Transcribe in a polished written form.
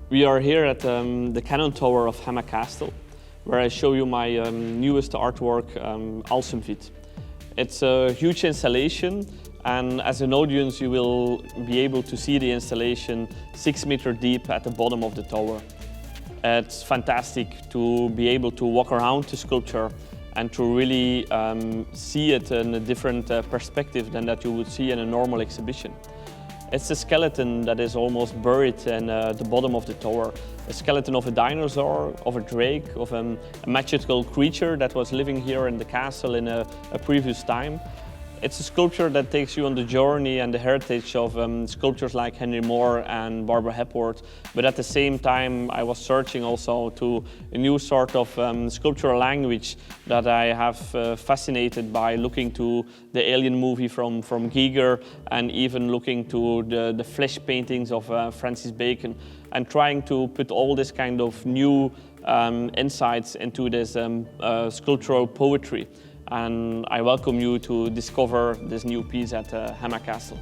We are here at the Cannon Tower of Häme Castle, where I show you my newest artwork, ALSUMVIT. It's a huge installation, and as an audience you will be able to see the installation 6 meters deep at the bottom of the tower. It's fantastic to be able to walk around the sculpture and to really see it in a different perspective than that you would see in a normal exhibition. It's a skeleton that is almost buried in the bottom of the tower. A skeleton of a dinosaur, of a drake, of a magical creature that was living here in the castle in a previous time. It's a sculpture that takes you on the journey and the heritage of sculptures like Henry Moore and Barbara Hepworth. But at the same time, I was searching also to a new sort of sculptural language that I have fascinated by looking to the Alien movie from Giger, and even looking to the flesh paintings of Francis Bacon, and trying to put all this kind of new insights into this sculptural poetry. And I welcome you to discover this new piece at Häme Castle.